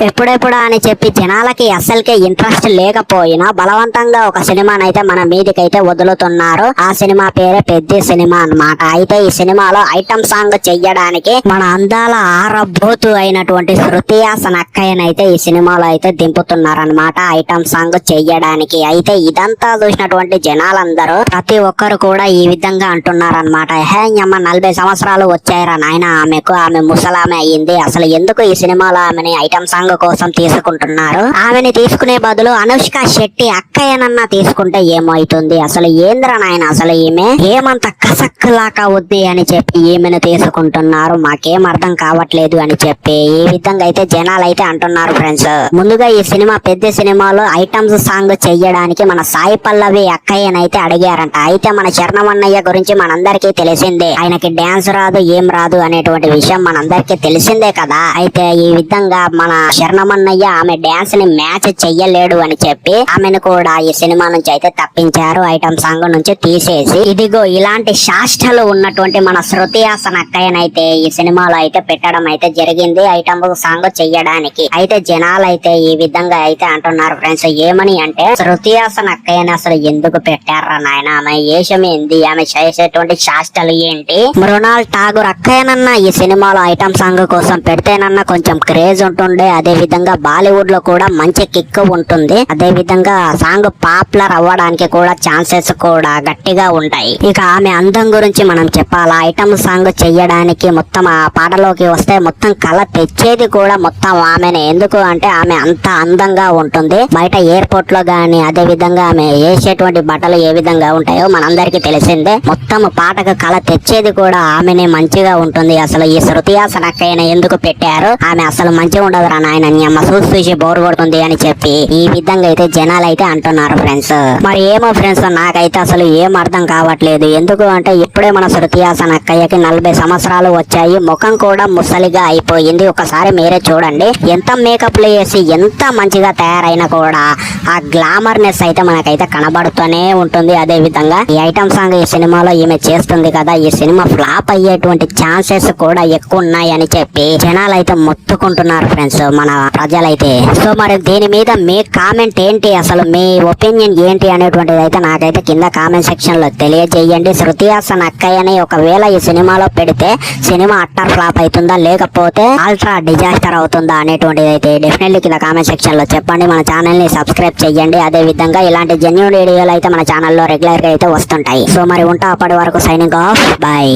ఎప్పుడెప్పుడు అని చెప్పి జనాలకి అస్సలకే ఇంట్రెస్ట్ లేకపోయినా బలవంతంగా ఒక సినిమానైతే మన మీదికైతే వదులుతున్నారు. ఆ సినిమా పేరే పెద్ద సినిమా అన్నమాట. అయితే ఈ సినిమాలో ఐటమ్ సాంగ్ చెయ్యడానికి మన అందాల ఆరబోతు అయినటువంటి శృతి హాసన్ అక్కయ్యనైతే ఈ సినిమాలో అయితే దింపుతున్నారన్నమాట ఐటమ్ సాంగ్ చెయ్యడానికి. అయితే ఇదంతా చూసినటువంటి జనాలందరూ ప్రతి ఒక్కరు కూడా ఈ విధంగా అంటున్నారన్నమాట. హే అమ్మ 40 సంవత్సరాలు వచ్చాయిరా నాయన ఆమెకు, ఆమె ముసలామె అయ్యింది, అసలు ఎందుకు ఈ సినిమాలో ఆమెని ఐటమ్ సాంగ్ కోసం తీసుకుంటున్నారు? ఆమెని తీసుకునే బదులు అనుష్క శెట్టి అక్కయ్యనన్నా తీసుకుంటే ఏమవుతుంది? అసలు ఏంద్ర నాయన అసలు ఈమె ఏమంత కసక్కులాగా వద్ది అని చెప్పి ఈమెను తీసుకుంటున్నారు, మాకేం అర్థం కావట్లేదు అని చెప్పి ఈ విధంగా అయితే జనాలు అయితే అంటున్నారు ఫ్రెండ్స్. ముందుగా ఈ సినిమా పెద్ద సినిమాలో ఐటమ్స్ సాంగ్ చెయ్యడానికి మన సాయి పల్లవి అక్కయ్యనైతే అడిగారంట. అయితే మన శరణమన్నయ్య గురించి మనందరికీ తెలిసిందే, ఆయనకి డాన్స్ రాదు ఏం రాదు అనేటువంటి విషయం మనందరికీ తెలిసిందే కదా. అయితే ఈ విధంగా మన శరణమన్నయ్య ఆమె డాన్స్ ని మ్యాచ్ చెయ్యలేడు అని చెప్పి ఆమెను కూడా ఈ సినిమా నుంచి అయితే తప్పించారు, ఐటమ్ సాంగ్ నుంచి తీసేసి. ఇదిగో ఇలాంటి శాస్త్రాలు ఉన్నటువంటి మన శృతి హాసన్ అక్కయ్యనైతే ఈ సినిమాలో అయితే పెట్టడం అయితే జరిగింది ఐటమ్ సాంగ్ చెయ్యడానికి. అయితే జనాలు అయితే ఈ విధంగా అయితే అంటున్నారు ఫ్రెండ్స్. ఏమని అంటే శృతి హాసన్ అక్కయ్యని అసలు ఎందుకు పెట్టారా నాయన, ఆమె ఏషం ఏంది, ఆమె చేసేటువంటి శాస్త్రాలు ఏంటి? మృణాల్ ఠాగూర్ అక్కయ్యనన్నా ఈ సినిమాలో ఐటమ్ సాంగ్ కోసం పెడితేనన్నా కొంచెం క్రేజ్ ఉంటుండే, అదే విధంగా బాలీవుడ్ లో కూడా మంచి కిక్ ఉంటుంది, అదే విధంగా సాంగ్ పాపులర్ అవ్వడానికి కూడా ఛాన్సెస్ కూడా గట్టిగా ఉంటాయి. ఇక ఆమె అందం గురించి మనం చెప్పాలా, ఐటమ్ సాంగ్ చెయ్యడానికి మొత్తం ఆ పాటలోకి వస్తే మొత్తం కళ తెచ్చేది కూడా మొత్తం ఆమెనే. ఎందుకు అంటే ఆమె అంత అందంగా ఉంటుంది. బయట ఎయిర్పోర్ట్ లో గానీ అదే విధంగా ఆమె వేసేటువంటి బట్టలు ఏ విధంగా ఉంటాయో మనందరికీ తెలిసిందే. మొత్తం పాటకు కళ తెచ్చేది కూడా ఆమెనే మంచిగా ఉంటుంది. అసలు ఈ శృతి హాసన్ అక్కయ్యని ఎందుకు పెట్టారు, ఆమె అసలు మంచిగా ఉండదు రా నాయన, అమ్మ చూసి బోర్ కొడుతుంది అని చెప్పి ఈ విధంగా అయితే జనాలు అయితే అంటున్నారు ఫ్రెండ్స్. మరి ఏమో ఫ్రెండ్స్, నాకైతే అసలు ఏం అర్థం కావట్లేదు. ఎందుకు అంటే ఇప్పుడే మన శృతి హాసన్ అక్కయ్యకి 40 సంవత్సరాలు వచ్చాయి, ముఖం కూడా ముసలిగా అయిపోయింది. ఒకసారి మీరే చూడండి, ఎంత మేకప్ లో వేసి ఎంత మంచిగా తయారైనా కూడా ఆ గ్లామర్నెస్ అయితే మనకైతే కనబడుతూనే ఉంటుంది. అదే విధంగా ఈ ఐటమ్ సాంగ్ ఈ సినిమాలో ఈమె చేస్తుంది కదా, ఈ సినిమా ఫ్లాప్ అయ్యేటువంటి ఛాన్సెస్ కూడా ఎక్కువ ఉన్నాయి అని చెప్పి జనాలు అయితే మొత్తుకుంటున్నారు ఫ్రెండ్స్, మన ప్రజలైతే. సో మరి దీని మీద మీ కామెంట్ ఏంటి, అసలు మీ ఒపీనియన్ ఏంటి అనేటువంటిది అయితే నాకైతే కింద కామెంట్ సెక్షన్ లో తెలియజేయండి. శృతి హాసన్ అక్కయ్యని ఒకవేళ ఈ సినిమాలో పెడితే సినిమా అట్టర్ ఫ్లాప్ అవుతుందా లేకపోతే అల్ట్రా డిజాస్టర్ అవుతుందా అనేటువంటిది అయితే డెఫినెట్లీ కింద కామెంట్ సెక్షన్ లో చెప్పండి. మన ఛానల్ ని సబ్స్క్రైబ్ చేయండి. అదే విధంగా ఇలాంటి జెన్యూన్ వీడియోలు అయితే మన ఛానల్లో రెగ్యులర్ గా అయితే వస్తుంటాయి. సో మరి ఉంటా, అప్పటి వరకు సైనింగ్ ఆఫ్, బాయ్.